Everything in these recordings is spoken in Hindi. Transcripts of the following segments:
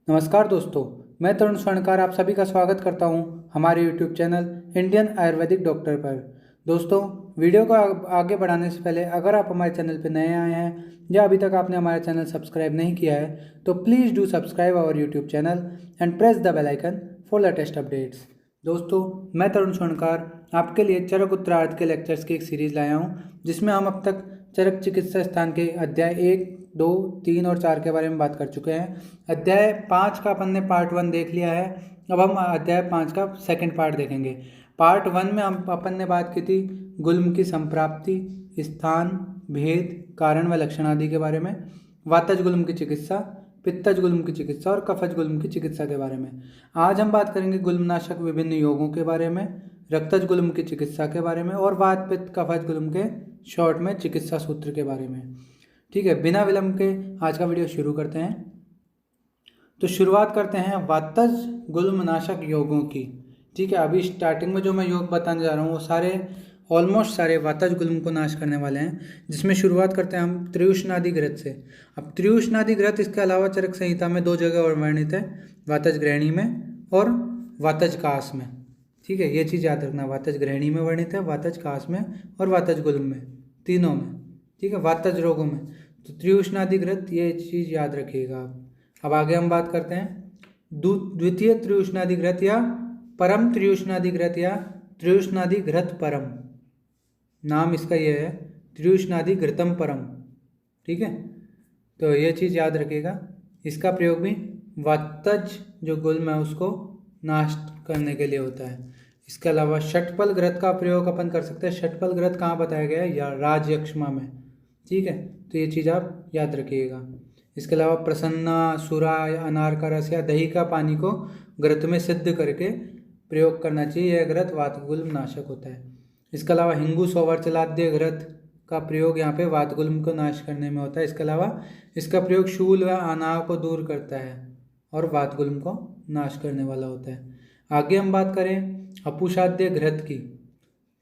नमस्कार दोस्तों, मैं तरुण स्वर्णकार आप सभी का स्वागत करता हूं हमारे YouTube channel Indian Ayurvedic doctor पर। दोस्तों, वीडियो को आगे बढ़ाने से पहले अगर आप हमारे चैनल पर नए आए हैं या अभी तक आपने हमारा चैनल सब्सक्राइब नहीं किया है तो please do subscribe our YouTube channel and press the bell icon for latest updates. दोस्तों, मैं तरुण स्वर्णकार आपके लिए चरक उत्तरार्ध के लेक्चर्स की एक सीरीज़ लाया हूँ, जिसमें हम अब तक चरक चिकित्सा स्थान के अध्याय 1, 2, 3 और 4 के बारे में बात कर चुके हैं। अध्याय 5 का अपन ने पार्ट 1 देख लिया है। अब हम अध्याय 5 का सेकंड पार्ट देखेंगे। पार्ट 1 में अपन ने बात की थी गुल्म की संप्राप्ति, स्थान, भेद, कारण व लक्षण आदि के बारे में, वातज गुल्म की चिकित्सा, पित्तज गुल्म की चिकित्सा और कफज गुल्म की चिकित्सा के बारे में। आज हम बात करेंगे गुल्मनाशक विभिन्न योगों के बारे में, रक्तज गुल्म की चिकित्सा के बारे में और वात पित्त कफज गुल्म के शॉर्ट में चिकित्सा सूत्र के बारे में। ठीक है, बिना विलंब के आज का वीडियो शुरू करते हैं। तो शुरुआत करते हैं वातज गुल्मनाशक योगों की। ठीक है, अभी स्टार्टिंग में जो मैं योग बताने जा रहा हूँ वो सारे ऑलमोस्ट सारे वातज गुल्म को नाश करने वाले हैं, जिसमें शुरुआत करते हैं हम त्रियुष्णादि घृत से। अब त्रियुष्णादि घृत इसके अलावा चरक संहिता में 2 जगह और वर्णित है, वातज ग्रहणी में और वातज कास में। ठीक है, ये चीज़ याद रखना, वातज ग्रहणी में वर्णित है, वातज कास में और वातज गुल्म में, तीनों में। ठीक है, वातज रोगों में तो त्रियुष्णादि घृत, ये चीज़ याद रखिएगा आप। अब आगे हम बात करते हैं द्वितीय त्रियुष्णादि घृत या परम त्रियुष्णादि घृत या त्रियुष्णादि घृत परम, नाम इसका ये है, त्रियुष्णादि घृतम परम। ठीक है, तो ये चीज़ याद रखिएगा। इसका प्रयोग भी वातज जो गुल्म है उसको नाश करने के लिए होता है। इसके अलावा षटपल घृत का प्रयोग अपन कर सकते हैं। षटपल घृत कहाँ बताया गया है? या राजयक्ष्मा में। ठीक है, तो ये चीज़ आप याद रखिएगा। इसके अलावा प्रसन्ना, सुरा, अनार का रस या दही का पानी को घृत में सिद्ध करके प्रयोग करना चाहिए। यह घृत वातगुल्म नाशक होता है। इसके अलावा हिंगू सौवर्चलाद्य घृत का प्रयोग यहाँ पे वातगुल्म को नाश करने में होता है। इसके अलावा इसका प्रयोग शूल व अनाह को दूर करता है और वातगुल्म को नाश करने वाला होता है। आगे हम बात करें अपुषाद्य घृत की।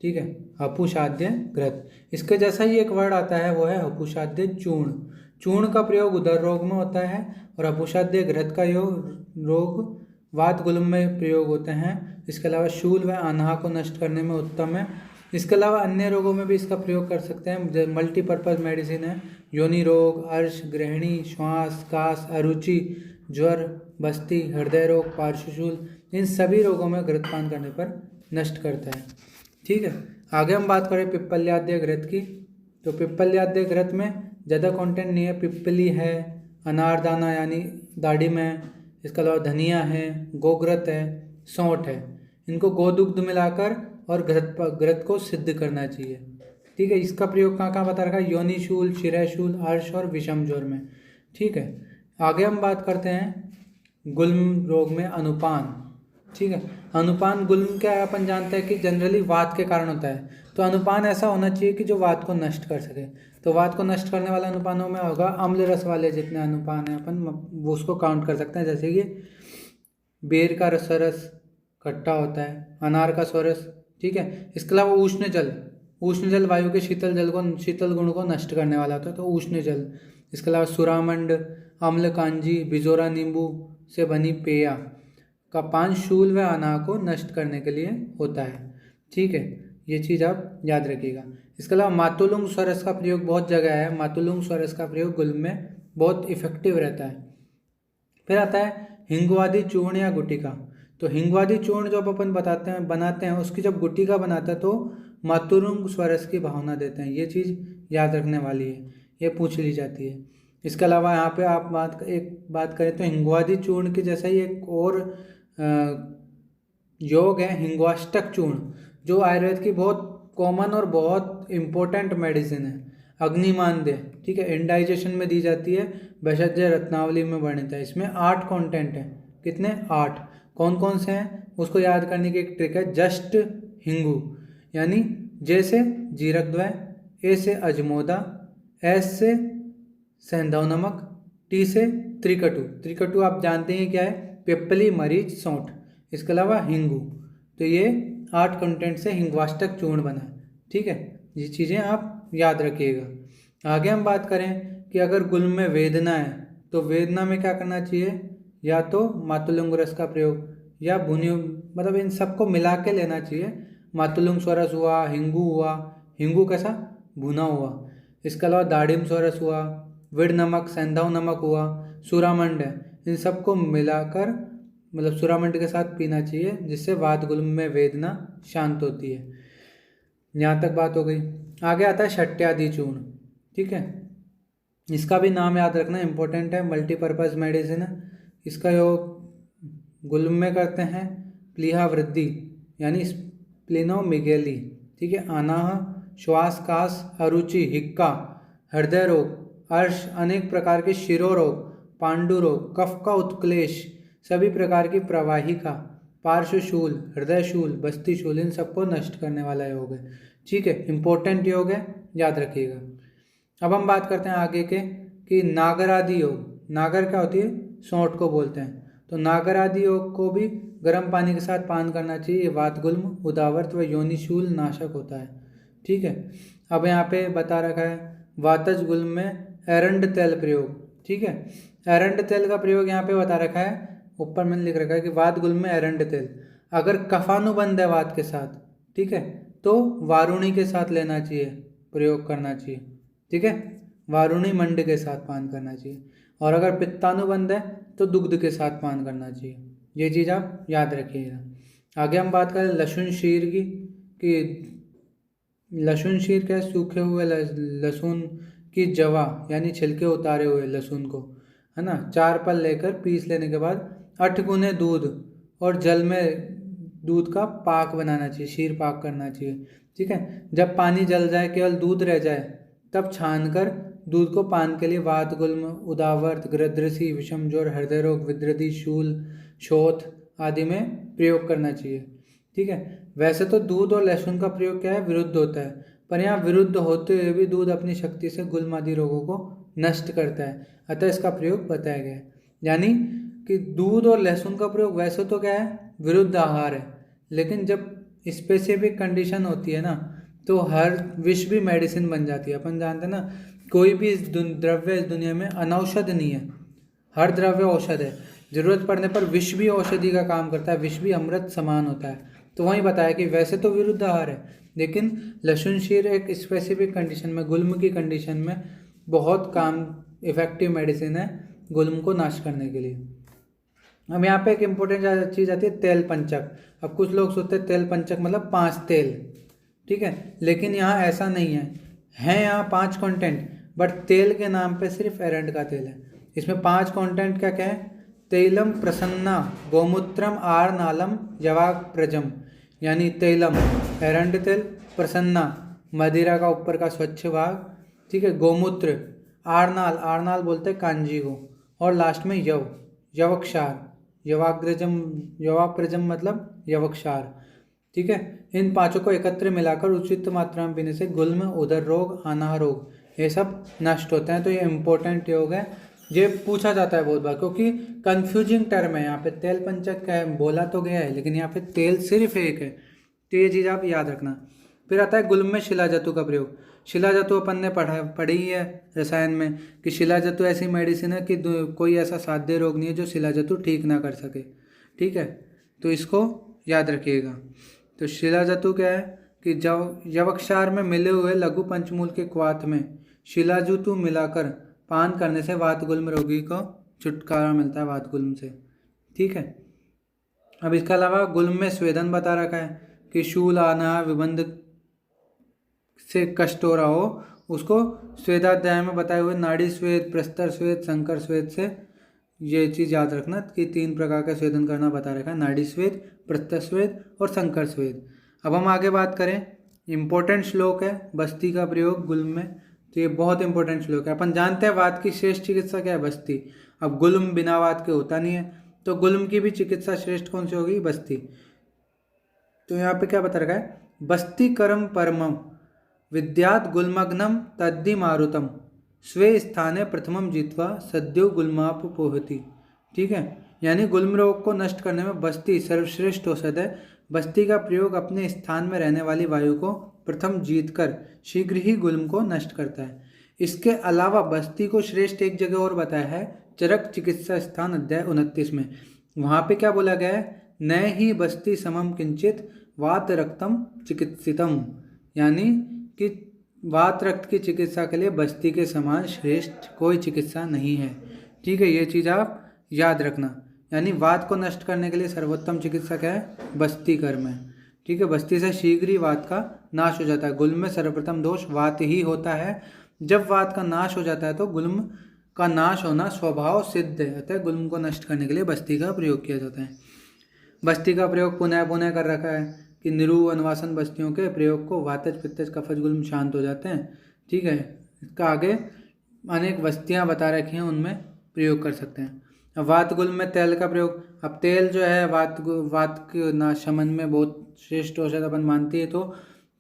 ठीक है, अपुषाद्य घृत, इसके जैसा ही एक वर्ड आता है वो है अपुषाद्य चूर्ण। चूर्ण का प्रयोग उदर रोग में होता है और अपुषाद्य घृत का रोग वात गुल्म में प्रयोग होते हैं। इसके अलावा शूल व अनाह को नष्ट करने में उत्तम है। इसके अलावा अन्य रोगों में भी इसका प्रयोग कर सकते हैं। मल्टीपर्पज़ मेडिसिन है। योनि रोग, अर्श, ग्रहणी, श्वास, कास, अरुचि, ज्वर, बस्ती, हृदय रोग, पार्श्वशूल, इन सभी रोगों में घृतपान करने पर नष्ट करता है। ठीक है, आगे हम बात करें पिप्पल्याद्य घृत की। तो पिप्पल्याद्य घृत में ज़्यादा कंटेंट नहीं है। पिप्पली है, अनारदाना यानी दाढ़ी में, इसके अलावा धनिया है, गोघृत है, सौंठ है। इनको गोदुग्ध मिलाकर और घृत को सिद्ध करना चाहिए। ठीक है, इसका प्रयोग कहाँ कहाँ बता रखा है? योनिशूल, शिरशूल, अर्श और विषम ज्वर में। ठीक है, आगे हम बात करते हैं गुल्म रोग में अनुपान। ठीक है, अनुपान गुल्म क्या है अपन जानते हैं कि जनरली वात के कारण होता है। तो अनुपान ऐसा होना चाहिए कि जो वात को नष्ट कर सके। तो वात को नष्ट करने वाले अनुपानों में होगा अम्ल रस वाले जितने अनुपान हैं अपन वो उसको काउंट कर सकते हैं। जैसे कि बेर का स्वरस खट्टा होता है, अनार का स्वरस। ठीक है, इसके अलावा उष्ण जल वायु के शीतल गुण को नष्ट करने वाला होता है, तो उष्ण जल। इसके अलावा सुरामंड, अम्ल कांजी, बिजोरा नींबू से बनी पेया का पान शूल व अनाह को नष्ट करने के लिए होता है। ठीक है, ये चीज़ आप याद रखिएगा। इसके अलावा मातुलुंग स्वरस का प्रयोग बहुत जगह है। मातुलुंग स्वरस का प्रयोग गुल्म में बहुत इफेक्टिव रहता है। फिर आता है हिंगवादी चूर्ण या गुटिका। तो हिंगवादी चूर्ण जो अपन बनाते हैं उसकी जब गुटिका बनाते हैं तो मातुलुंग स्वरस की भावना देते हैं। ये चीज़ याद रखने वाली है, ये पूछ ली जाती है। इसके अलावा यहाँ पे आप बात करें तो हिंगवादी चूर्ण के जैसा ही एक और योग है हिंगवाष्टक चूर्ण, जो आयुर्वेद की बहुत कॉमन और बहुत इम्पोर्टेंट मेडिसिन है। अग्निमांद्य, ठीक है, इंडाइजेशन में दी जाती है। भेषज रत्नावली में वर्णित है। इसमें 8 कंटेंट हैं। कितने? 8। कौन कौन से हैं उसको याद करने की एक ट्रिक है। जस्ट हिंगू यानी जे से जीरक द्वय, ए से अजमोदा, एस से सेंधव नमक, टी से त्रिकटु। त्रिकटु आप जानते हैं क्या है, पिप्पली, मरीच, सौंठ। इसके अलावा हिंगू। तो ये 8 कंटेंट से हिंगवाष्टक चूर्ण बना है। ठीक है, ये चीज़ें आप याद रखिएगा। आगे हम बात करें कि अगर गुल्म में वेदना है तो वेदना में क्या करना चाहिए, या तो मातुलुंग रस का प्रयोग या भुनियो, मतलब इन सबको मिला के लेना चाहिए। मातुलुंग स्वरस हुआ, हिंगू हुआ, हिंगू कैसा, भुना हुआ। इसके अलावा दाड़िम स्वरस हुआ, विड़ नमक, सेंधाव नमक हुआ, सुरामंड है, इन सबको मिलाकर मतलब सुरामंड के साथ पीना चाहिए, जिससे वात गुल्म में वेदना शांत होती है। यहाँ तक बात हो गई। आगे आता है शट्यादि चूर्ण। ठीक है, इसका भी नाम याद रखना इंपॉर्टेंट है, मल्टीपर्पज़ मेडिसिन है। इसका योग गुल्म में करते हैं प्लीहा वृद्धि यानी स्प्लिनोमेगेली। ठीक है, अनाह, श्वास, कास, अरुचि, हिक्का, हृदय रोग, अर्श, अनेक प्रकार के शिरोरोग, पांडु रोग, कफ का उत्क्लेश, सभी प्रकार की प्रवाहिका, पार्श्वशूल, हृदयशूल, बस्तीशूल, इन सबको नष्ट करने वाला योग है। ठीक है, इंपॉर्टेंट योग है, याद रखिएगा। अब हम बात करते हैं आगे के कि नागर आदि योग। नागर क्या होती है, सौंठ को बोलते हैं। तो नागर आदि योग को भी गर्म पानी के साथ पान करना चाहिए। वात गुल्म, उदावर्त व योनिशूल नाशक होता है। ठीक है, अब यहाँ पे बता रखा है वातज गुल्म में एरंड तेल प्रयोग। ठीक है, एरंड तेल का प्रयोग यहाँ पे बता रखा है, ऊपर मैंने लिख रखा है कि वात गुल्म में एरंड तेल अगर कफानुबंध है वात के साथ, ठीक है, तो वारुणी के साथ लेना चाहिए, प्रयोग करना चाहिए। ठीक है, वारुणी मंड के साथ पान करना चाहिए। और अगर पित्तानुबंध है तो दुग्ध के साथ पान करना चाहिए। ये चीज़ आप याद रखिएगा। आगे हम बात करें लहसुन शीर की, कि लहसुन शीर क्या, सूखे हुए लहसुन की जवा यानी छिलके उतारे हुए लहसुन को, है ना, 4 पल लेकर पीस लेने के बाद 8 गुने दूध और जल में दूध का पाक बनाना चाहिए, शीर पाक करना चाहिए। ठीक है, जब पानी जल जाए, केवल दूध रह जाए, तब छानकर दूध को पान के लिए वात गुल्म, उदावर्त, गृध्रसी, विषम ज्वर, हृदय रोग, विद्रधि, शूल, शोथ आदि में प्रयोग करना चाहिए। ठीक है, वैसे तो दूध और लहसुन का प्रयोग क्या है, विरुद्ध होता है, पर यहाँ विरुद्ध होते हुए भी दूध अपनी शक्ति से गुल्म आदि रोगों को नष्ट करता है, अतः इसका प्रयोग बताया गया है। यानी कि दूध और लहसुन का प्रयोग वैसे तो क्या है, विरुद्ध आहार है, लेकिन जब स्पेसिफिक कंडीशन होती है ना, तो हर विष भी मेडिसिन बन जाती है। अपन जानते हैं ना, कोई भी द्रव्य इस दुनिया में अनौषध नहीं है, हर द्रव्य औषध है। जरूरत पड़ने पर विष भी औषधि का काम करता है, विष भी अमृत समान होता है। तो वहीं बताया कि वैसे तो विरुद्ध आहार है, लेकिन लहसुन शीर एक स्पेसिफिक कंडीशन में, गुल्म की कंडीशन में बहुत काम इफेक्टिव मेडिसिन है गुल्म को नाश करने के लिए। अब यहाँ पे एक इम्पोर्टेंट चीज़ आती है तेल पंचक। अब कुछ लोग सोचते हैं तेल पंचक मतलब 5 तेल, ठीक है, लेकिन यहाँ ऐसा नहीं है यहाँ 5 कंटेंट, बट तेल के नाम पे सिर्फ एरंड का तेल है। इसमें 5 कंटेंट क्या क्या है, तैलम प्रसन्ना, गोमूत्रम आरनालम, जवाग प्रजम, यानी तैलम एरंड तेल, प्रसन्ना मदिरा का ऊपर का स्वच्छ भाग, ठीक है, गोमूत्र, आरनाल, आरनाल बोलते हैं कांजी को, और लास्ट में यवक्षार, यवाग्रजम, यवाप्रजम मतलब यवक्षार। ठीक है, इन 5 को एकत्र मिलाकर उचित मात्रा में पीने से गुल्म, उदर रोग, अनाह रोग ये सब नष्ट होते हैं। तो ये इम्पोर्टेंट योग है, ये पूछा जाता है बहुत बार, क्योंकि कंफ्यूजिंग टर्म है। यहाँ पे तेल पंचक का बोला तो गया है, लेकिन यहाँ पे तेल सिर्फ एक है, तो ये चीज़ आप याद रखना। फिर आता है गुल्म में शिलाजतु का प्रयोग। शिलाजतु अपन ने पढ़ी है रसायन में कि शिलाजतु ऐसी मेडिसिन है कि कोई ऐसा साध्य रोग नहीं है जो शिलाजतु ठीक ना कर सके। ठीक है, तो इसको याद रखिएगा। तो शिलाजतु क्या है कि यवक्षार में मिले हुए लघु पंचमूल के क्वाथ में शिलाजतु मिलाकर पान करने से वात गुल्म रोगी को छुटकारा मिलता है वात गुल्म से। ठीक है, अब इसके अलावा गुल्म में स्वेदन बता रखा है कि शूल, आना, विबंध से कष्ट हो रहा हो, उसको स्वेदाध्याय में बताए हुए नाड़ी स्वेद, प्रस्तर स्वेद, संकर स्वेद से, ये चीज़ याद रखना कि 3 प्रकार का स्वेदन करना बता रखा है, नाड़ी स्वेद, प्रस्तर स्वेद और संकर स्वेद। अब हम आगे बात करें, इम्पोर्टेंट श्लोक है बस्ती का प्रयोग गुल्म में, तो ये बहुत इंपॉर्टेंट श्लोक है। अपन जानते हैं वात की श्रेष्ठ चिकित्सा क्या है, बस्ती। अब गुल्म बिना वात के होता नहीं है, तो गुल्म की भी चिकित्सा श्रेष्ठ कौन सी होगी, बस्ती। तो यहाँ पे क्या बता रखा है, बस्ती कर्म परमम विद्यात गुल्मग्नम तद्धि मारुतम, स्वे स्थाने प्रथमम जीतवा सद्यो गुल्माप पोहति। ठीक है, यानी गुल्म रोग को नष्ट करने में बस्ती सर्वश्रेष्ठ औषध है। बस्ती का प्रयोग अपने स्थान में रहने वाली वायु को प्रथम जीतकर शीघ्र ही गुल्म को नष्ट करता है। इसके अलावा बस्ती को श्रेष्ठ एक जगह और बताया है, चरक चिकित्सा स्थान अध्याय 29 में। वहाँ पे क्या बोला गया है, न ही बस्ती समम किंचित वात रक्तम चिकित्सितम, यानी कि वात रक्त की चिकित्सा के लिए बस्ती के समान श्रेष्ठ कोई चिकित्सा नहीं है। ठीक है, ये चीज़ आप याद रखना। यानी वात को नष्ट करने के लिए सर्वोत्तम चिकित्सा क्या है, बस्ती कर्म है। ठीक है, बस्ती से शीघ्र ही वात का नाश हो जाता है। गुल्म में सर्वप्रथम दोष वात ही होता है। जब वात का नाश हो जाता है तो गुल्म का नाश होना स्वभाव सिद्ध है, अतः गुल्म को नष्ट करने के लिए बस्ती का प्रयोग किया जाता है। बस्ती का प्रयोग पुनः पुनः कर रखा है कि निरु वनवासन बस्तियों के प्रयोग को वातज पित्तज कफज गुल्म शांत हो जाते हैं। ठीक है, इसका आगे अनेक बस्तियां बता रखी हैं, उनमें प्रयोग कर सकते हैं। अब वात गुल्म में तेल का प्रयोग, अब तेल जो है वात के नाश शमन में बहुत श्रेष्ठ औषध अपन मानती है, तो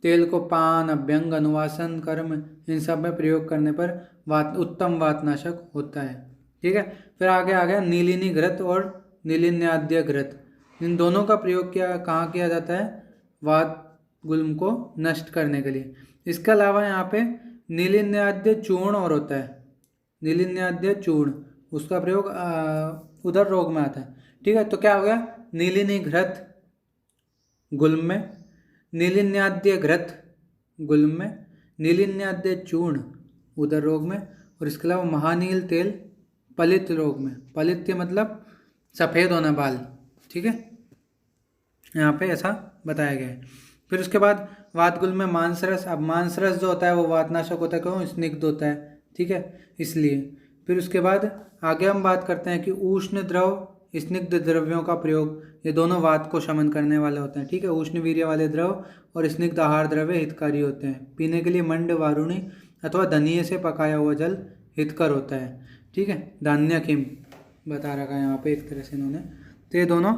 तेल को पान अभ्यंग अनुवासन कर्म इन सब में प्रयोग करने पर वात उत्तम वातनाशक होता है। ठीक है, फिर आगे आ गया नीलिनी घृत और नीलिन्याद्य घृत। इन दोनों का प्रयोग कहाँ किया जाता है, वात गुल्म को नष्ट करने के लिए। इसके अलावा यहाँ पे नीलिन्याद्य चूर्ण और होता है, नीलिन्याद्य चूर्ण, उसका प्रयोग उदर रोग में आता है। ठीक है, तो क्या हो गया, नीलिनी घृत गुल्म में, नीलिन्याद्य घृत गुल्म में, नीलिन्याद्य चूर्ण उदर रोग में, और इसके अलावा महानील तेल पलित रोग में। पलित मतलब सफ़ेद होना बाल। ठीक है, यहाँ पे ऐसा बताया गया है। फिर उसके बाद वात गुल्म में मांसरस। अब मांसरस जो होता है वो वातनाशक होता है, क्यों, स्निग्ध होता है। ठीक है, इसलिए। फिर उसके बाद आगे हम बात करते हैं कि उष्ण द्रव स्निग्ध द्रव्यों का प्रयोग, ये दोनों वात को शमन करने वाले होते हैं। ठीक है, उष्ण वीर्य वाले द्रव और स्निग्ध आहार द्रव्य हितकारी होते हैं। पीने के लिए मंड वारुणी अथवा धनिये से पकाया हुआ जल हितकर होता है। ठीक है, धान्य खिम बता रखा है यहाँ पे एक तरह से इन्होंने। तो ये दोनों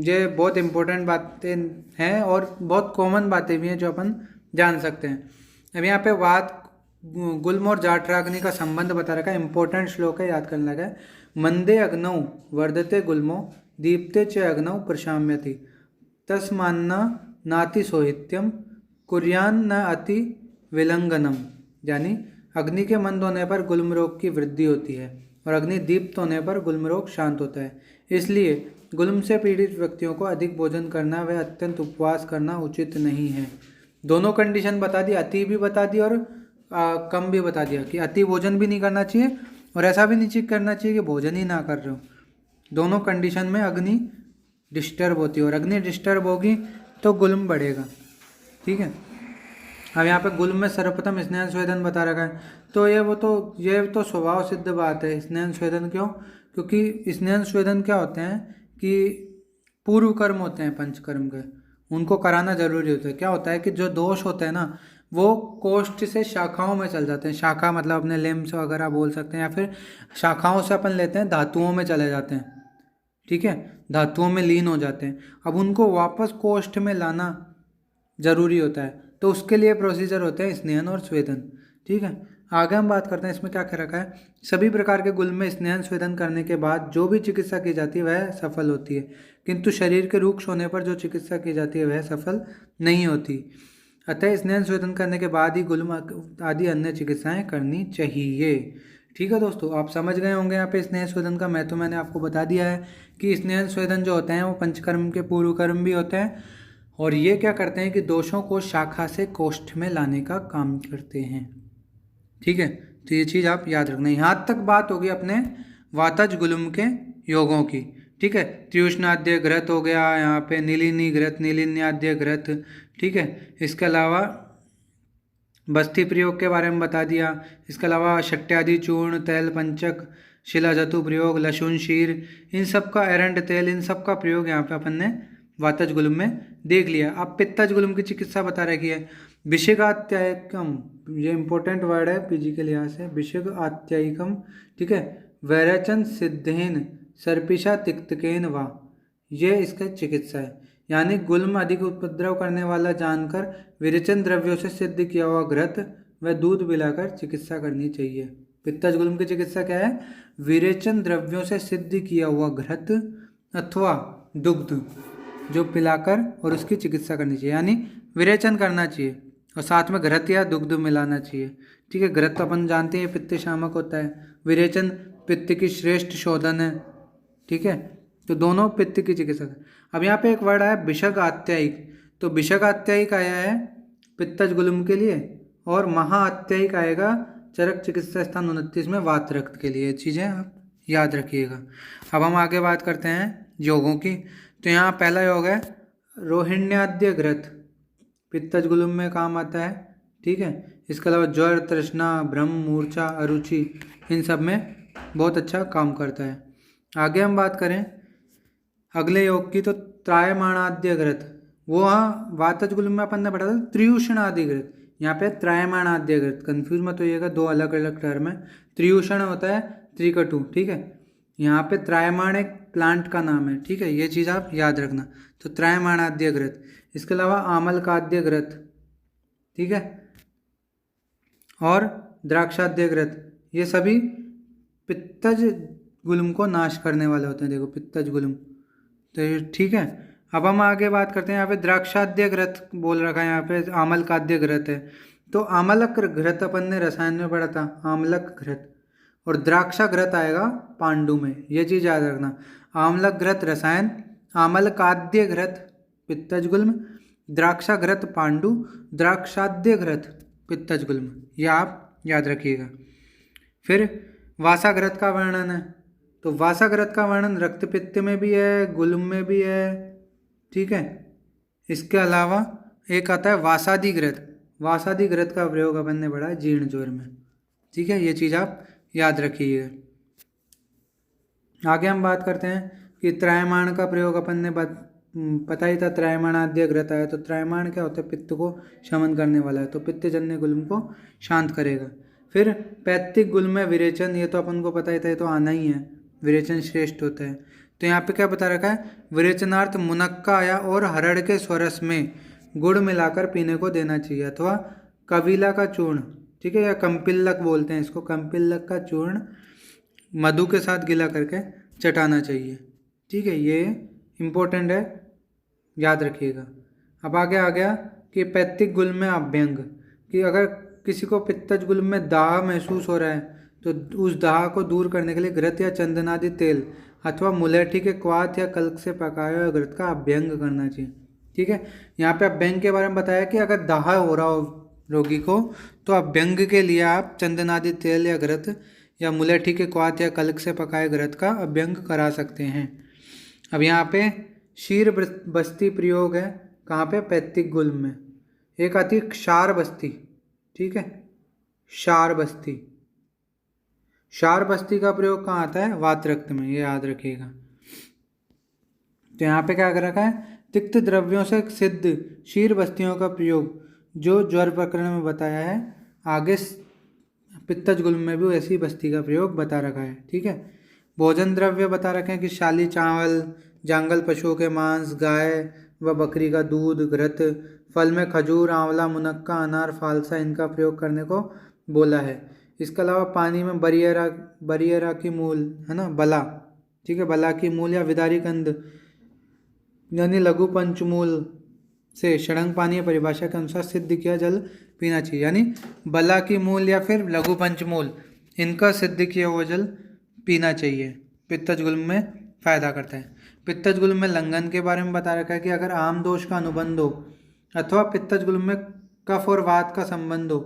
ये बहुत इंपॉर्टेंट बातें हैं और बहुत कॉमन बातें भी हैं जो अपन जान सकते हैं। अब यहाँ पे वात गुल्म और जाठराग्नि का संबंध बता रखा है, इंपॉर्टेंट श्लोक है, याद करने लगा है। मंदे अग्नौ वर्धते गुल्मो दीप्ते च अग्नौ प्रशाम्यति तस्मान्ना नाति सोहित्यम कुर्यान न अति विलंगनम। यानी अग्नि के मंद होने पर गुल्म रोग की वृद्धि होती है और अग्नि दीप्त होने पर गुल्म रोग शांत होता है। इसलिए गुल्म से पीड़ित व्यक्तियों को अधिक भोजन करना व अत्यंत उपवास करना उचित नहीं है। दोनों कंडीशन बता दी, अति भी बता दी और कम भी बता दिया कि अति भोजन भी नहीं करना चाहिए और ऐसा भी नहीं करना चाहिए कि भोजन ही ना कर रहे हो। दोनों कंडीशन में अग्नि डिस्टर्ब होती है और अग्नि डिस्टर्ब होगी तो गुल्म बढ़ेगा। ठीक है, अब यहाँ पे गुल्म में सर्वप्रथम स्नेहन स्वेदन बता रखा है। तो ये तो स्वभाव सिद्ध बात है। स्नेहन स्वेदन क्यों, क्योंकि स्नेहन स्वेदन क्या होते हैं कि पूर्व कर्म होते हैं पंचकर्म के, उनको कराना जरूरी होता है। क्या होता है कि जो दोष होते हैं ना वो कोष्ठ से शाखाओं में चल जाते हैं। शाखा मतलब अपने लिम्स वगैरह बोल सकते हैं, या फिर शाखाओं से अपन लेते हैं धातुओं में चले जाते हैं। ठीक है, धातुओं में लीन हो जाते हैं। अब उनको वापस कोष्ठ में लाना जरूरी होता है, तो उसके लिए प्रोसीजर होते हैं स्नेहन और स्वेदन। ठीक है, आगे हम बात करते हैं इसमें क्या कह रखा है। सभी प्रकार के गुल्म में स्नेहन स्वेदन करने के बाद जो भी चिकित्सा की जाती है वह सफल होती है, किंतु शरीर के रूक्ष होने पर जो चिकित्सा की जाती है वह सफल नहीं होती। अतः स्नेहन स्वेदन करने के बाद ही गुल्म आदि अन्य चिकित्साएं करनी चाहिए। ठीक है दोस्तों, आप समझ गए होंगे यहाँ पे स्नेहन स्वेदन का महत्व मैंने आपको बता दिया है कि स्नेहन स्वेदन जो होते हैं वो पंचकर्म के पूर्व कर्म भी होते हैं और ये क्या करते हैं कि दोषों को शाखा से कोष्ठ में लाने का काम करते हैं। ठीक है, तो ये चीज़ आप याद रखना। यहाँ तक बात होगी अपने वातज गुल्म के योगों की। ठीक है, त्युष्णाद्य घृत हो गया, यहाँ पे नीलिनी घृत, नीलिन्याद्य घृत। ठीक है, इसके अलावा बस्ती प्रयोग के बारे में बता दिया। इसके अलावा शक्त्यादि चूर्ण, तैल पंचक, शिलाजतु प्रयोग, लहसुन शीर, इन सब का एरंड तेल, इन सब का प्रयोग यहाँ पे अपन ने वातज गुल्म में देख लिया। अब पित्तज गुल्म की चिकित्सा बता रखी है। विषिक आत्यायिकम, ये इंपॉर्टेंट वर्ड है पीजी के लिहाज से, विषिक आत्यायिकम। ठीक है, वैरचन सिद्धेन सर्पिशा तिक्तकेन वा, ये इसका चिकित्सा है। यानी गुल्म अधिक उपद्रव करने वाला जानकर विरेचन द्रव्यों से सिद्ध किया हुआ घृत व दूध पिलाकर चिकित्सा करनी चाहिए। पित्तज गुल्म की चिकित्सा क्या है? विरेचन द्रव्यों से सिद्ध किया हुआ घृत अथवा दुग्ध जो पिलाकर और उसकी चिकित्सा करनी चाहिए, यानी विरेचन करना चाहिए और साथ में घृत या दुग्ध मिलाना चाहिए। ठीक है, घृत अपन जानते हैं पित्त शामक होता है, विरेचन पित्त की श्रेष्ठ शोधन है। ठीक है, तो दोनों पित्त की चिकित्सा। अब यहाँ पे एक वर्ड आया विषग आत्यायिक, तो विषग आत्यायिक आया है पित्तज गुल्म के लिए और महाआत्यायिक आएगा चरक चिकित्सा स्थान 29 में वात रक्त के लिए। चीज़ें आप याद रखिएगा। अब हम आगे बात करते हैं योगों की। तो यहाँ पहला योग है रोहिण्याद्य घृत, पित्तज गुल्म में काम आता है। ठीक है, इसके अलावा ज्वर, तृष्णा, भ्रम, मूर्छा, अरुचि, इन सब में बहुत अच्छा काम करता है। आगे हम बात करें अगले योग की, तो त्रायमाणाद्य घृत, वो हाँ वातज गुल्म में अपन ने पढ़ा था त्रियुषण आदि घृत, यहाँ पे त्रायमाणाद्य घृत, कंफ्यूज मत होइएगा, दो अलग अलग टर्म है। त्रियुषण होता है त्रिकटु, ठीक है, यहाँ पे त्रायमाण एक प्लांट का नाम है। ठीक है, ये चीज़ आप याद रखना। तो त्रायमाणाद्य घृत, इसके अलावा आमलकाद्य घृत, ठीक है, और द्राक्षाद्य घृत, ये सभी पित्तज गुल्म को नाश करने वाले होते हैं। देखो पित्तज गुल्म, तो ये ठीक है। अब हम आगे बात करते हैं, यहाँ पे द्राक्षाद्य घृत बोल रखा है, यहाँ पे आमलकाद्य घृत है। तो आमलक घृत अपन ने रसायन में पढ़ा था, आमलक घृत, और द्राक्षा घृत आएगा पांडु में, ये चीज़ याद रखना। आमलक घृत रसायन, आमलकाद्य घृत पित्तज गुल्म, द्राक्षा घृत पांडु, द्राक्षाद्य घृत पित्तज गुल्म, ये आप याद रखिएगा। फिर वासाघृत का वर्णन है, तो वासाघृत का वर्णन रक्त पित्त में भी है, गुल्म में भी है। ठीक है, इसके अलावा एक आता है वासादि घृत, वासादि घृत का प्रयोग अपन ने पढ़ा है जीर्ण ज्वर में। ठीक है, ये चीज़ आप याद रखिएगा। आगे हम बात करते हैं कि त्रायमाण का प्रयोग अपन ने पता ही था, त्रायमाणाद्य घृत आया। तो त्रायमाण क्या होता है? पित्त को शमन करने वाला है, तो पित्तजन्य गुल्म को शांत करेगा। फिर पैत्तिक गुल्म में विरेचन, ये तो अपन को पता ही था, ये तो आना ही है, विरेचन श्रेष्ठ होता है। तो यहाँ पे क्या बता रखा है? विरेचनार्थ मुनक्का या और हरड़ के स्वरस में गुड़ मिलाकर पीने को देना चाहिए, अथवा कविला का चूर्ण, ठीक है, या कंपिल्लक बोलते हैं इसको, कंपिल्लक का चूर्ण मधु के साथ गिला करके चटाना चाहिए। ठीक है, ये इम्पोर्टेंट है, याद रखिएगा। अब आगे आ गया कि पैत्तिक गुल्म में अभ्यंग, कि अगर किसी को पित्तज गुल्म में दाह महसूस हो रहा है तो उस दाह को दूर करने के लिए घृत या चंदनादि तेल अथवा मुलेठी के क्वाथ या कल्क से पकाया हुआ घृत का अभ्यंग करना चाहिए। ठीक है, यहाँ पे अभ्यंग के बारे में बताया कि अगर दाह हो रहा हो रोगी को तो अभ्यंग के लिए आप चंदनादि तेल या घृत या मुलेठी के क्वाथ या कल्क से पकाए घृत का अभ्यंग करा सकते हैं। अब यहाँ पे शीर बस्ती प्रयोग है, कहाँ पे? पैत्तिक गुल्म में। एक आती है क्षार बस्ती, ठीक है, क्षार बस्ती, क्षार बस्ती का प्रयोग कहाँ आता है? वात रक्त में, ये याद रखिएगा। तो यहाँ पे क्या कर रखा है? तिक्त द्रव्यों से सिद्ध क्षीर बस्तियों का प्रयोग जो ज्वर प्रकरण में बताया है, आगे पित्तज गुल्म में भी ऐसी बस्ती का प्रयोग बता रखा है। ठीक है, भोजन द्रव्य बता रखे हैं कि शाली चावल, जांगल पशुओं के मांस, गाय व बकरी का दूध, घृत, फल में खजूर, आंवला, मुनक्का, अनार, फालसा, इनका प्रयोग करने को बोला है। इसके अलावा पानी में बरियरा की मूल है ना, बला, ठीक है, बला की मूल या विदारी कंद यानी लघु पंचमूल से षडंग पानीय परिभाषा के अनुसार सिद्ध किया जल पीना चाहिए, यानी बला की मूल या फिर लघु पंचमूल, इनका सिद्ध किया हुआ जल पीना चाहिए। पित्तज गुल्म में फायदा करता है। पित्तज गुल्म में लंघन के बारे में बता रखा है कि अगर आम दोष का अनुबंध हो अथवा पित्तज गुल्म में कफ और वात का संबंध हो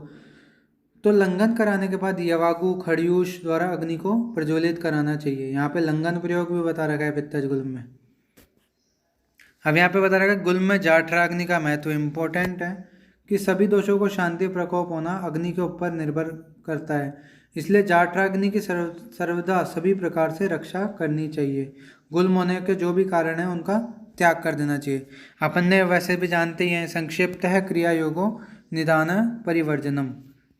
तो लंघन कराने के बाद यवागु खड़यूष द्वारा अग्नि को प्रज्वलित कराना चाहिए। यहाँ पे लंघन प्रयोग भी बता रखा है पित्तज गुल्म में। अब यहाँ पे बता रखा है गुल्म में जाठराग्नि का महत्व इम्पोर्टेंट है कि सभी दोषों को शांति प्रकोप होना अग्नि के ऊपर निर्भर करता है, इसलिए जाठराग्नि की सर्वदा सभी प्रकार से रक्षा करनी चाहिए। गुल्म होने के जो भी कारण है उनका त्याग कर देना चाहिए। अपन ने वैसे भी जानते ही हैं, संक्षिप्त है क्रिया योगो निदान परिवर्जनम।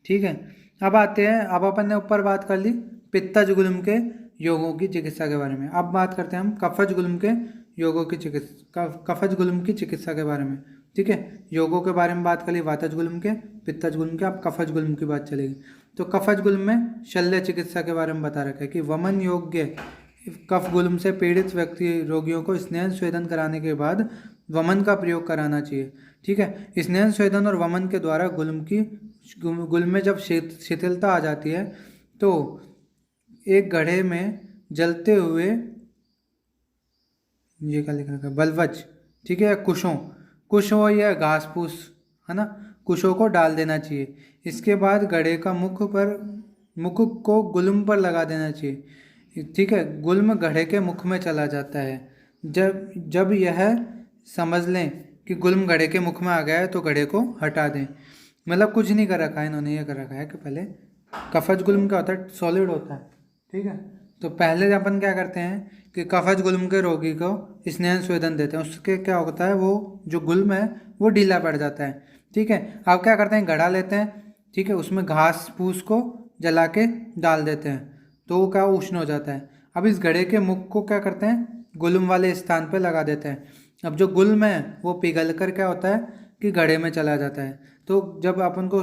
ठीक है, अब आते हैं, अब अपन ने ऊपर बात कर ली पित्तज गुल्म के योगों की चिकित्सा के बारे में। अब बात करते हैं हम कफज गुल्म के योगों की चिकित्सा, कफज गुल्म की चिकित्सा के बारे में। ठीक है। योगों के बारे में बात कर ली, वातज गुल्म के, पित्तज गुल्म के, अब कफज गुल्म की बात चलेगी। तो कफज गुल्म में शल्य चिकित्सा के बारे में बता रखा है कि वमन योग्य कफ गुल्म से पीड़ित व्यक्ति रोगियों को स्नेहन स्वेदन कराने के बाद वमन का प्रयोग कराना चाहिए। ठीक है। स्नेहन स्वेदन और वमन के द्वारा गुल्म में जब शिथिलता आ जाती है तो एक घड़े में जलते हुए, ये क्या लिख रखा है, बलवज, ठीक है, कुशों या घास फूस, है ना, कुशों को डाल देना चाहिए। इसके बाद घड़े का मुख को गुल्म पर लगा देना चाहिए। ठीक है। गुल्म घड़े के मुख में चला जाता है। जब यह समझ लें कि गुल्म घड़े के मुख में आ गया है तो घड़े को हटा दें। मतलब कुछ नहीं कर रखा है इन्होंने, ये कर रखा है कि पहले कफज गुल्म क्या होता है, सॉलिड होता है। ठीक है। तो पहले अपन क्या करते हैं कि कफज गुल्म के रोगी को स्नेहन स्वेदन देते हैं, उसके क्या होता है, वो जो गुल्म है वो ढीला पड़ जाता है। ठीक है। अब क्या करते हैं, घड़ा लेते हैं, ठीक है, उसमें घास फूस को जला के डाल देते हैं तो वो क्या उष्ण हो जाता है। अब इस घड़े के मुख को क्या करते हैं, गुल्म वाले स्थान पर लगा देते हैं। अब जो गुल्म है वो पिघल कर क्या होता है कि घड़े में चला जाता है। तो जब अपन को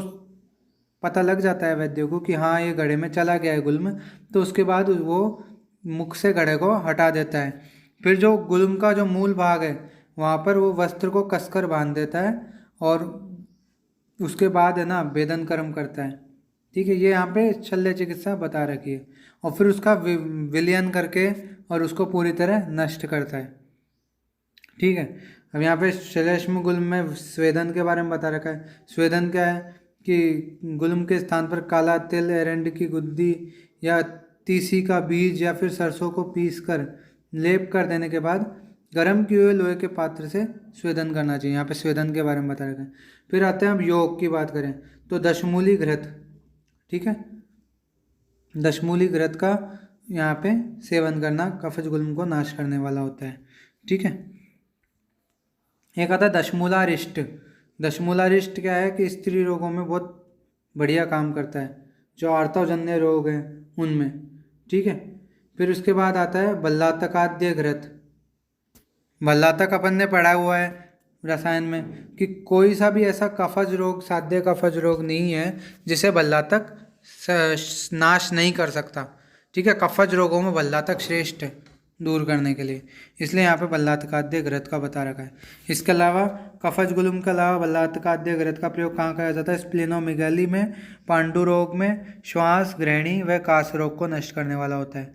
पता लग जाता है वैद्य को कि हाँ ये घड़े में चला गया है गुल्म, तो उसके बाद वो मुख से घड़े को हटा देता है। फिर जो गुल्म का जो मूल भाग है वहाँ पर वो वस्त्र को कसकर बांध देता है और उसके बाद है ना वेदन कर्म करता है। ठीक है। ये यहाँ पे शल्य चिकित्सा बता रखी है। और फिर उसका विलयन करके और उसको पूरी तरह नष्ट करता है। ठीक है। अब यहाँ पे श्लेष्म गुल्म में स्वेदन के बारे में बता रखा है। स्वेदन क्या है कि गुल्म के स्थान पर काला तिल, एरंड की गुद्दी या तीसी का बीज या फिर सरसों को पीस कर लेप कर देने के बाद गर्म किए हुए लोहे के पात्र से स्वेदन करना चाहिए। यहाँ पे स्वेदन के बारे में बता रखा है। फिर आते हैं अब योग की बात करें तो दशमूली घृत, ठीक है, दशमूली घृत का यहाँ पे सेवन करना कफज गुल्म को नाश करने वाला होता है। ठीक है। एक आता है दशमूलारिष्ट। दशमूलारिष्ट क्या है कि स्त्री रोगों में बहुत बढ़िया काम करता है, जो आर्तवजन्य रोग हैं उनमें। ठीक है। फिर उसके बाद आता है बल्लातकाद्य घृत। बल्लातक अपन ने पढ़ा हुआ है रसायन में कि कोई सा भी ऐसा कफज रोग, साध्य कफज रोग नहीं है जिसे बल्लातक नाश नहीं कर सकता। ठीक है। कफज रोगों में बल्लातक श्रेष्ठ है दूर करने के लिए, इसलिए यहाँ पे बल्लातकाद्य घृत का बता रखा है। इसके अलावा कफज गुल्म के अलावा बल्लातकाद्य घृत का प्रयोग कहाँ किया जाता है, स्प्लेनोमेगाली में, पांडु रोग में, श्वास, ग्रहणी व कास रोग को नष्ट करने वाला होता है।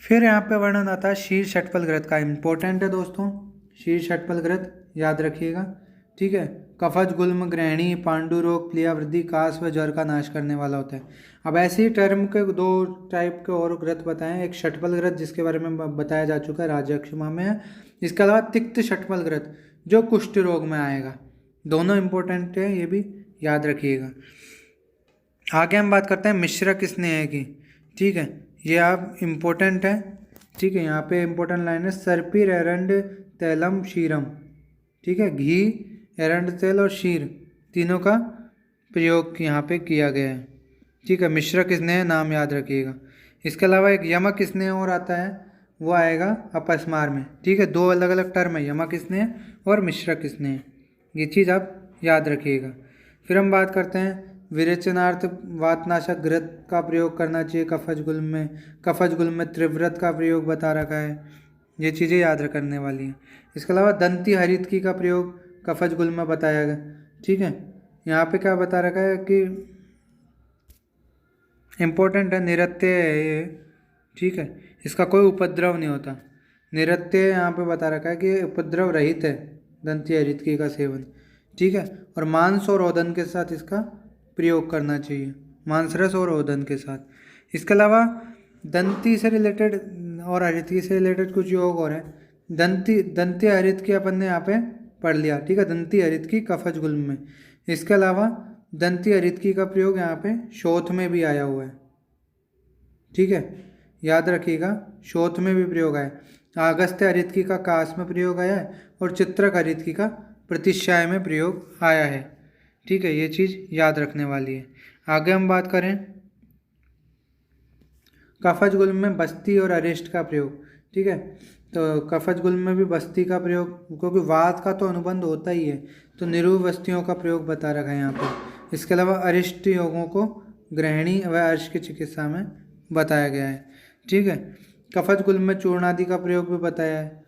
फिर यहाँ पे वर्णन आता है शीर षटपल घृत का। इंपॉर्टेंट है दोस्तों, शीर षटपल घृत याद रखिएगा। ठीक है। कफज गुल्म, ग्रहणी, पांडु रोग, प्लिया वृद्धि, कास व ज्वर का नाश करने वाला होता है। अब ऐसे ही टर्म के दो टाइप के और घृत बताएं। एक षटपल घृत जिसके बारे में बताया जा चुका है, राजयक्षमा में है। इसके अलावा तिक्त षटपल घृत जो कुष्ठ रोग में आएगा। दोनों इंपॉर्टेंट है, ये भी याद रखिएगा। आगे हम बात करते हैं मिश्रक स्नेह की। ठीक है। ये आप इम्पोर्टेंट है। ठीक है। यहाँ पे इम्पोर्टेंट लाइन है सर्पिर एरंड तैलम शीरम। ठीक है। घी, एरंड तेल और शीर तीनों का प्रयोग यहाँ पे किया गया है। ठीक है। मिश्रक स्नेह नाम याद रखिएगा। इसके अलावा एक यमक स्नेह और आता है, वो आएगा अपस्मार में। ठीक है। दो अलग अलग टर्म है, यमक स्नेह और मिश्रक स्नेह, ये चीज़ आप याद रखिएगा। फिर हम बात करते हैं विरेचनार्थ वातनाशक घृत का प्रयोग करना चाहिए कफज गुल्म में। कफज गुल्म में त्रिव्रत का प्रयोग बता रखा है, ये चीज़ें याद करने वाली हैं। इसके अलावा दंती हरितकी का प्रयोग कफज गुल्म में बताया गया। ठीक है। यहाँ पे क्या बता रखा है कि इम्पोर्टेंट है, निरत्य है ये। ठीक है। इसका कोई उपद्रव नहीं होता, निरत्य यहाँ पे बता रखा है कि उपद्रव रहित है दंती हरितकी का सेवन। ठीक है। और मांस और ओदन के साथ इसका प्रयोग करना चाहिए, मांसरस और ओदन के साथ। इसके अलावा दंती से रिलेटेड और हरितकी से रिलेटेड कुछ योग और है। दंती हरितकी अपन ने यहाँ पे पढ़ लिया। ठीक है। दंती हरितकी कफज गुल्म में। इसके अलावा दंती हरितकी का प्रयोग यहाँ पे शोथ में भी आया हुआ है। ठीक है। याद रखिएगा, शोथ में भी प्रयोग आया। अगस्त्य हरितकी का कास में प्रयोग आया है और चित्रक हरितकी का प्रतिश्याय में प्रयोग आया है। ठीक है। ये चीज़ याद रखने वाली है। आगे हम बात करें कफज गुल्म में बस्ती और अरिष्ट का प्रयोग। ठीक है। तो कफज गुल्म में भी बस्ती का प्रयोग, क्योंकि वात का तो अनुबंध होता ही है, तो निरूप बस्तियों का प्रयोग बता रखा है यहाँ पर। इसके अलावा अरिष्ट योगों को ग्रहणी व अर्श की चिकित्सा में बताया गया है। ठीक है, कफज गुल्म में चूर्ण आदि का प्रयोग भी बताया है।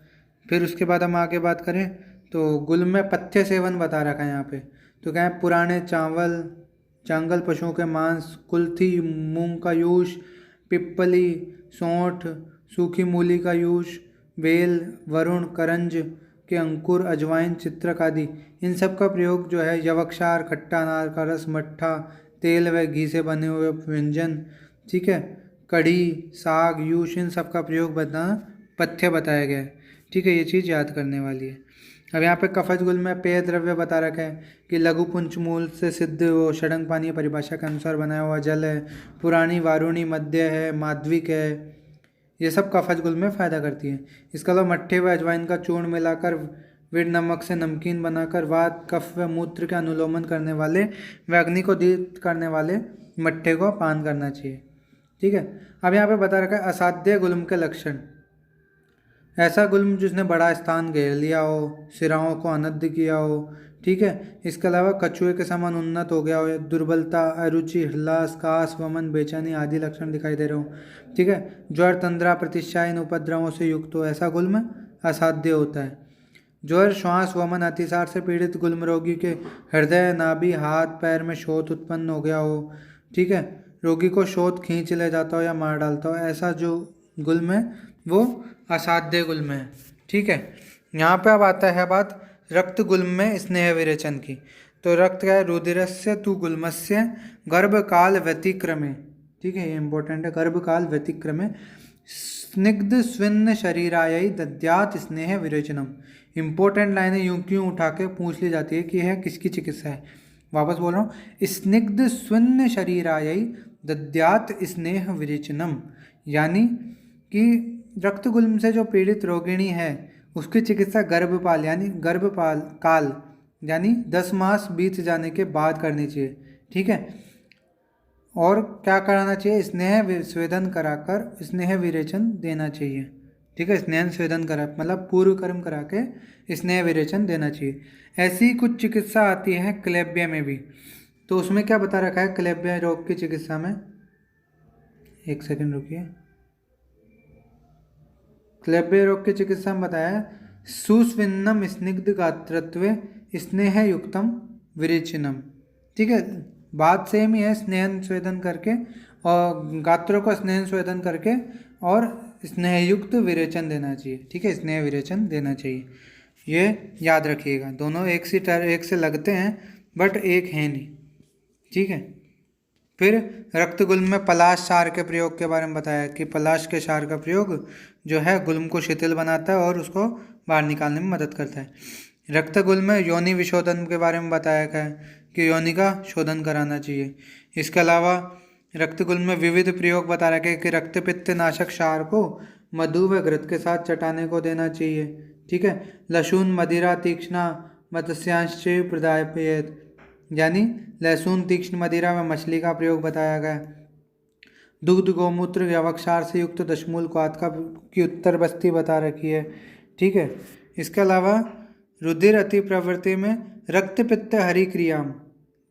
फिर उसके बाद हम आगे बात करें तो गुल्म में पथ्य सेवन बता रखा है यहाँ पे। तो क्या है, पुराने चावल, चांगल पशुओं के मांस, कुल्थी मूंग का यूष, पिप्पली, सौंठ, सूखी मूली का यूष, बेल, वरुण, करंज के अंकुर, अजवाइन, चित्रक आदि, इन सब का प्रयोग जो है, यवक्षार, खट्टा अनार का रस, मट्ठा, तेल व घी से बने हुए व्यंजन, ठीक है, कढ़ी, साग, यूष, इन सब का प्रयोग बताना पथ्य बताया गया है। ठीक है, ये चीज़ याद करने वाली है। अब यहाँ पे कफज गुल्म में पेय द्रव्य बता रखा है कि लघु पुंचमूल से सिद्ध वो षडंग पानीय परिभाषा के अनुसार बनाया हुआ जल है, पुरानी वारुणी मध्य है, माध्विक है, ये सब कफज गुल्म में फ़ायदा करती है। इसके अलावा मट्ठे व अजवाइन का चूर्ण मिलाकर विड़ नमक से नमकीन बनाकर वात, कफ व मूत्र के अनुलोमन करने वाले व अग्नि को दीप्त करने वाले मट्ठे को पान करना चाहिए। ठीक है, अब यहाँ पे बता रखा है असाध्य गुल्म के लक्षण। ऐसा गुल्म जिसने बड़ा स्थान घेर लिया हो, सिराओं को अनद्य किया हो, ठीक है, इसके अलावा कछुए के समान उन्नत हो गया हो, दुर्बलता, अरुचि, हृल्लास, कास, वमन, बेचैनी आदि लक्षण दिखाई दे रहे हो, ठीक है, ज्वर, तंद्रा, प्रतिष्ठा इन उपद्रवों से युक्त हो, ऐसा गुल्म असाध्य होता है। ज्वर, श्वास, वमन, अतिसार से पीड़ित गुल्म रोगी के हृदय, नाभि, हाथ, पैर में शोथ उत्पन्न हो गया हो, ठीक है, रोगी को शोथ खींच ले जाता हो या मार डालता हो, ऐसा जो गुल्म है वो असाध्य गुल्म है। ठीक है, यहाँ पे अब आता है बात रक्त गुल्म में स्नेह विरेचन की। तो रक्त क्या है, रुधिरस्य तु गुल्मस्य गर्भकाल व्यतिक्रमे, ठीक है, ये इंपॉर्टेंट है, गर्भकाल व्यतिक्रमे स्निग्ध स्विन्न शरीराय दद्यात स्नेह विरेचनम। इंपॉर्टेंट लाइनें यूं क्यों उठा के पूछ ली जाती है कि यह किसकी चिकित्सा है। वापस बोल रहा हूँ, स्निग्ध स्विन्न शरीराय दद्यात स्नेह विरेचनम, यानी कि रक्त गुल्म से जो पीड़ित रोगिणी है उसकी चिकित्सा गर्भपाल यानी गर्भपाल काल यानी 10 मास बीत जाने के बाद करनी चाहिए। ठीक है, और क्या कराना चाहिए, स्नेह स्वेदन कराकर स्नेह विरेचन देना चाहिए। ठीक है, स्नेह स्वेदन करा मतलब पूर्व कर्म करा के स्नेह विरेचन देना चाहिए। ऐसी कुछ चिकित्सा आती है क्लेब्य में भी, तो उसमें क्या बता रखा है क्लेब्य रोग की चिकित्सा में, एक सेकंड रुकिए। क्लेब्य रोग की चिकित्सा में बताया सुस्विन्नम स्निग्ध गात्रत्व स्नेह युक्तम विरेचनम। ठीक है, बात सेम ही है, स्नेहन स्वेदन करके और गात्रों को स्नेहन स्वेदन करके और स्नेहयुक्त विरेचन देना चाहिए। ठीक है, स्नेह विरेचन देना चाहिए, ये याद रखिएगा। दोनों एक से लगते हैं बट एक है नहीं। ठीक है, फिर रक्त गुल्म में पलाश सार के प्रयोग के बारे में बताया कि पलाश के सार का प्रयोग जो है गुल्म को शिथिल बनाता है और उसको बाहर निकालने में मदद करता है। रक्त गुल्म में योनि विशोधन के बारे में बताया गया है कि योनि का शोधन कराना चाहिए। इसके अलावा रक्त गुल्म में विविध प्रयोग बता रखा है कि रक्त पित्त नाशक सार को मधु व घृत के साथ चटाने को देना चाहिए। ठीक है, लहसुन, मदिरा, तीक्ष्णा मत्स्यांश प्रदायपेत, यानी लहसुन, तीक्ष्ण मदिरा व मछली का प्रयोग बताया गया। दुग्ध, गोमूत्र, यवक्षार से युक्त दशमूल क्वाथ की उत्तर बस्ती बता रखी है। ठीक है, इसके अलावा रुधिर अति प्रवृत्ति में रक्त पित्त हरि क्रियाम,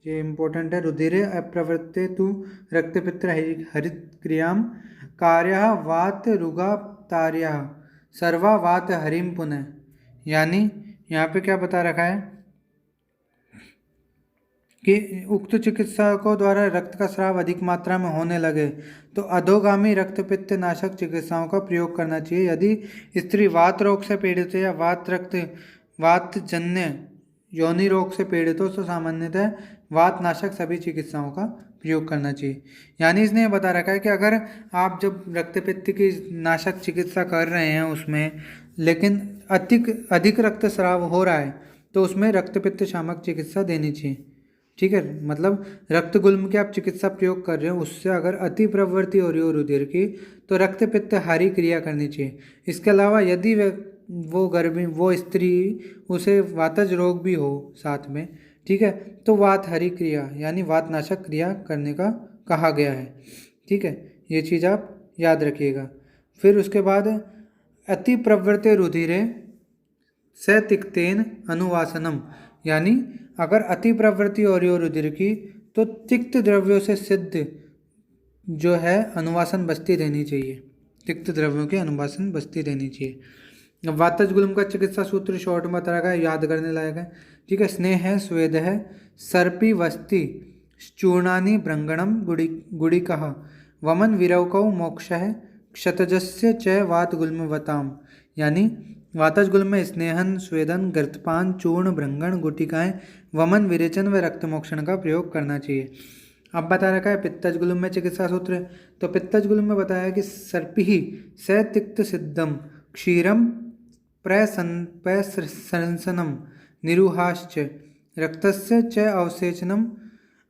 ये इंपॉर्टेंट है, रुधिर अप्रवृत्ते तु रक्त पित्त हरित क्रियाम कार्य वात रुगा तार्य सर्वा वात हरिम पुनः, यानी यहाँ पे क्या बता रखा है कि उक्त चिकित्सकों द्वारा रक्त का स्राव अधिक मात्रा में होने लगे तो अधोगामी रक्तपित्त नाशक चिकित्साओं का प्रयोग करना चाहिए। यदि स्त्री वात रोग से पीड़ित है या वात जन्य योनि रोग से पीड़ित हो तो सामान्यतः वात नाशक सभी चिकित्साओं का प्रयोग करना चाहिए। यानी इसने ये बता रखा है कि अगर आप जब रक्तपित्त की नाशक चिकित्सा कर रहे हैं उसमें लेकिन अधिक रक्तस्राव हो रहा है तो उसमें रक्तपित्त शामक चिकित्सा देनी चाहिए। ठीक है, मतलब रक्त गुल्म की आप चिकित्सा प्रयोग कर रहे हो उससे अगर अति प्रवृत्ति हो रही हो रुधिर की तो रक्त पित्त हारी क्रिया करनी चाहिए। इसके अलावा यदि वो स्त्री उसे वातज रोग भी हो साथ में, ठीक है, तो वात हरी क्रिया यानी वात नाशक क्रिया करने का कहा गया है। ठीक है, ये चीज़ आप याद रखिएगा। फिर उसके बाद अति प्रवृत्ति रुधिरे स तिक्तेन अनुवासनम, यानी अगर अति प्रवृत्ति हो रही हो रुधिर की तो तिक्त द्रव्यों से सिद्ध जो है अनुवासन बस्ती रहनी चाहिए, तिक्त द्रव्यों की अनुवासन बस्ती रहनी चाहिए। अब वातज गुल्म का चिकित्सा सूत्र शॉर्ट में बता रखा है, याद करने लायक है, ठीक है। स्नेह है, स्वेद है, सर्पी वस्ती चूर्णानी भ्रंगणम गुड़िकः वमन विरवकौ मोक्ष है क्षतजस्य च वात गुल्मवताम, यानी वातज गुल्म में स्नेहन, स्वेदन, गर्तपान, चूर्ण, भ्रंगण, गुटिकाएं, वमन, विरेचन व रक्तमोक्षण का प्रयोग करना चाहिए। अब बता रखा है पित्तज गुल्म में चिकित्सा सूत्र, तो पित्तज गुल्म में बताया कि सर्पि स तिक्त सिद्धम क्षीरम प्रसंसनम निरुहाश्च रक्तस्य च अवसेचनम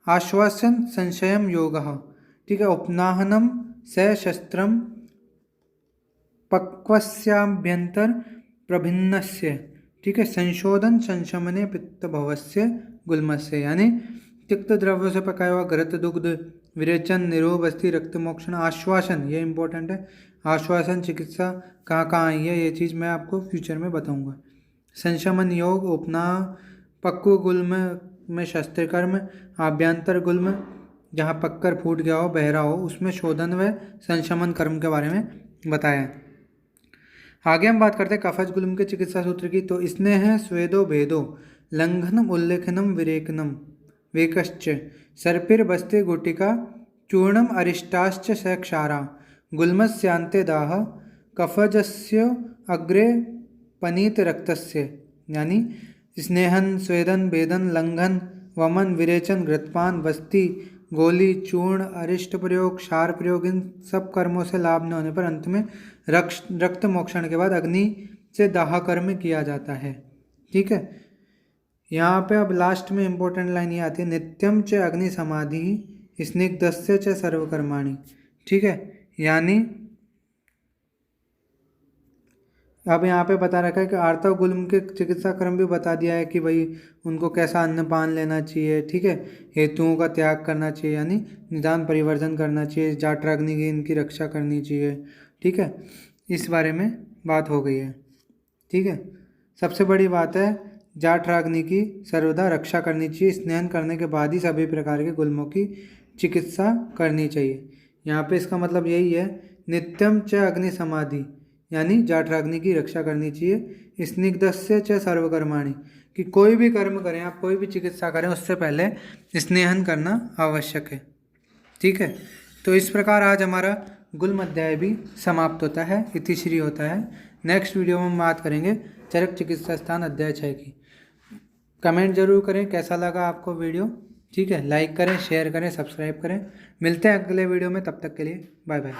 आश्वासन संशयम योगः, ठीक है। उपनाहनम स शस्त्रम पक्वस्याभ्यंतर प्रभिन्नस्य, ठीक है। संशोधन संशमने पित्तभवस्य गुल्मस्य, यानी तिक्त द्रव्यों से पकाया हुआ घृत, दुग्ध, विरेचन, निरोह बस्ती, रक्तमोक्षण, आश्वासन, ये इंपॉर्टेंट है। आश्वासन चिकित्सा कहाँ कहाँ आई है, ये चीज़ मैं आपको फ्यूचर में बताऊंगा। संशमन योग, उपना, पक्व गुल्म में शस्त्रकर्म, आभ्यंतर गुल्म जहाँ पककर फूट गया हो, बहरा हो, उसमें शोधन व संशमन कर्म के बारे में बताया है। आगे हम बात करते हैं कफज गुल्म के चिकित्सा सूत्र की, तो स्नेह स्वेदो भेदो लंघनम उल्लेखनम विरेकनम वेकश्च सर्पिर बस्ते गुटिका चूर्णम अरिष्टाश्च स क्षारा गुल्मस्यांते दाह कफजस्य अग्रे पनीत रक्तस्य, यानी स्नेहन, स्वेदन, भेदन, लंघन, वमन, विरेचन, घृतपान, बस्ती, गोली, चूर्ण, अरिष्ट प्रयोग, क्षार प्रयोग, इन सब कर्मों से लाभ न होने पर अंत में रक्त मोक्षण के बाद अग्नि से दाह कर्म किया जाता है, ठीक है। यहाँ पे अब लास्ट में इंपॉर्टेंट लाइन ये आती है, नित्यम च अग्नि समाधि स्निग्धस्य च सर्वकर्माणि, ठीक है। यानी अब यहाँ पे बता रखा है कि आर्तव गुल्म के चिकित्सा क्रम भी बता दिया है कि भाई उनको कैसा अन्नपान लेना चाहिए, ठीक है। हेतुओं का त्याग करना चाहिए, यानी निदान परिवर्जन करना चाहिए, जाठराग्नि की इनकी रक्षा करनी चाहिए, ठीक है। इस बारे में बात हो गई है, ठीक है। सबसे बड़ी बात है जाठराग्नि की सर्वदा रक्षा करनी चाहिए, स्नान करने के बाद ही सभी प्रकार के गुल्मों की चिकित्सा करनी चाहिए। यहाँ पे इसका मतलब यही है, नित्यम च अग्नि समाधि, यानी जाठराग्नि की रक्षा करनी चाहिए। स्निग्धस्य च सर्वकर्माणि, कि कोई भी कर्म करें आप, कोई भी चिकित्सा करें, उससे पहले स्नेहन करना आवश्यक है, ठीक है। तो इस प्रकार आज हमारा गुल्म अध्याय भी समाप्त होता है, इतिश्री होता है। नेक्स्ट वीडियो में हम बात करेंगे चरक चिकित्सा स्थान अध्याय 6 की। कमेंट जरूर करें कैसा लगा आपको वीडियो, ठीक है। लाइक करें, शेयर करें, सब्सक्राइब करें। मिलते हैं अगले वीडियो में, तब तक के लिए बाय बाय।